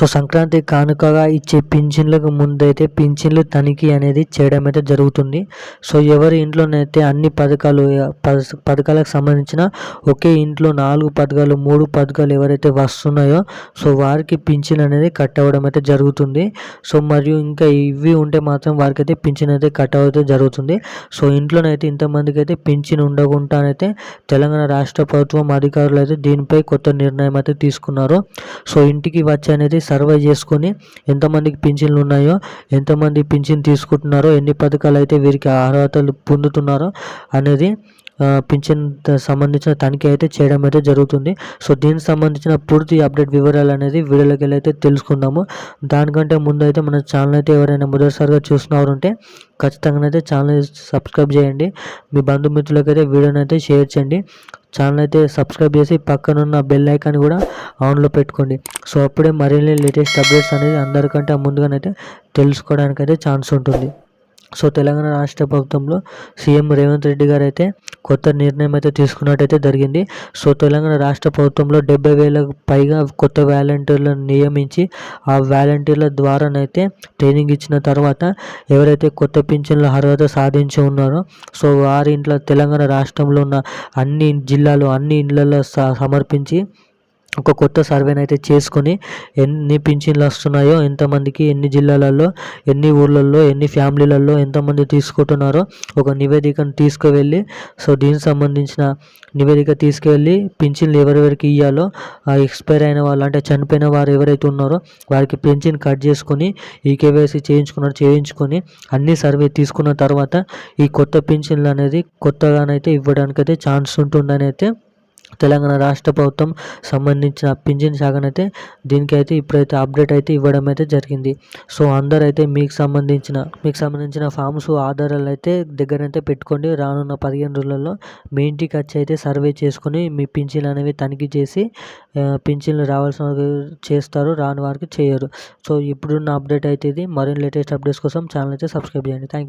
So Sankranti కానుకగా ఇచ్చే పింఛన్లకు ముందైతే పింఛన్లు తనిఖీ అనేది చేయడం అయితే జరుగుతుంది. సో ఎవరి ఇంట్లోనైతే అన్ని పథకాలకు సంబంధించిన ఒకే ఇంట్లో 4 పథకాలు 3 పథకాలు ఎవరైతే వస్తున్నాయో సో వారికి పింఛన్ అనేది కట్ అవ్వడం అయితే జరుగుతుంది. సో మరియు ఇంకా ఇవి ఉంటే మాత్రం వారికైతే పింఛన్ అయితే కట్ అయితే జరుగుతుంది. సో ఇంట్లోనైతే ఇంతమందికి అయితే పింఛన్ ఉండకుండానైతే తెలంగాణ రాష్ట్ర ప్రభుత్వం అధికారులు అయితే దీనిపై కొత్త నిర్ణయం అయితే తీసుకున్నారు. సో ఇంటికి వచ్చి అనేది సర్వే చేసుకొని ఎంతమందికి పింఛన్లు ఉన్నాయో, ఎంతమంది పింఛన్ తీసుకుంటున్నారో, ఎన్ని పథకాలు అయితే వీరికి అర్హతలు పొందుతున్నారో అనేది పింఛన్ సంబంధించిన తనిఖీ అయితే చేయడం అయితే జరుగుతుంది. సో దీనికి సంబంధించిన పూర్తి అప్డేట్ వివరాలు అనేది వీడియోలోకి వెళ్ళి అయితే తెలుసుకుందాము. దానికంటే ముందు అయితే మన ఛానల్ అయితే ఎవరైనా మొదటిసారిగా చూస్తున్నారంటే ఖచ్చితంగా అయితే ఛానల్ సబ్స్క్రైబ్ చేయండి. మీ బంధుమిత్రులకి అయితే వీడియోని అయితే షేర్ చేయండి. ఛానల్ అయితే సబ్స్క్రైబ్ చేసి పక్కనున్న బెల్ ఐకాన్ కూడా ఆన్లో పెట్టుకోండి. సో అప్పుడే మరిన్ని లేటెస్ట్ అప్డేట్స్ అనేది అందరికంటే ముందుగానైతే తెలుసుకోవడానికైతే ఛాన్స్ ఉంటుంది. సో తెలంగాణ రాష్ట్ర ప్రభుత్వంలో సీఎం రేవంత్ రెడ్డి గారు అయితే కొత్త నిర్ణయం అయితే తీసుకున్నట్టయితే జరిగింది. సో తెలంగాణ రాష్ట్ర ప్రభుత్వంలో 70,000కు పైగా కొత్త వాలంటీర్లను నియమించి ఆ వాలంటీర్ల ద్వారానైతే ట్రైనింగ్ ఇచ్చిన తర్వాత ఎవరైతే కొత్త పింఛన్ల అర్హత సాధించి ఉన్నారో సో వారి ఇంట్లో తెలంగాణ రాష్ట్రంలో ఉన్న అన్ని జిల్లాలు అన్ని ఇళ్లలో సమర్పించి ఒక కొత్త సర్వేని అయితే చేసుకొని ఎన్ని పింఛన్లు వస్తున్నాయో, ఎంతమందికి ఎన్ని జిల్లాలలో, ఎన్ని ఊర్లలో, ఎన్ని ఫ్యామిలీలలో ఎంతమంది తీసుకుంటున్నారో ఒక నివేదికను తీసుకువెళ్ళి సో దీనికి సంబంధించిన నివేదిక తీసుకువెళ్ళి పింఛన్లు ఎవరెవరికి ఇవ్వాలో ఆ ఎక్స్పైర్ అయిన వాళ్ళు అంటే చనిపోయిన వారు ఎవరైతే ఉన్నారో వారికి పింఛన్ కట్ చేసుకొని ఈకేవైసీ చేయించుకొని అన్ని సర్వే తీసుకున్న తర్వాత ఈ కొత్త పింఛన్లు అనేది కొత్తగానైతే ఇవ్వడానికైతే ఛాన్స్ ఉంటుందని అయితే తెలంగాణ రాష్ట్ర ప్రభుత్వం సంబంధించిన పింఛన్ శాఖనైతే దీనికైతే ఇప్పుడైతే అప్డేట్ అయితే ఇవ్వడం అయితే జరిగింది. సో అందరైతే మీకు సంబంధించిన ఫామ్స్ ఆధారాలు అయితే దగ్గరైతే పెట్టుకోండి. రానున్న 15 రోజులలో మీ ఇంటికి వచ్చి అయితే సర్వే చేసుకొని మీ పింఛన్లు అనేవి తనిఖీ చేసి పింఛన్లు రావాల్సిన చేస్తారు, రాని వారికి చేయరు. సో ఇప్పుడున్న అప్డేట్ అయితే ఇది. మరిన్ని లేటెస్ట్ అప్డేట్స్ కోసం ఛానల్ అయితే సబ్స్క్రైబ్ చేయండి. Thank you.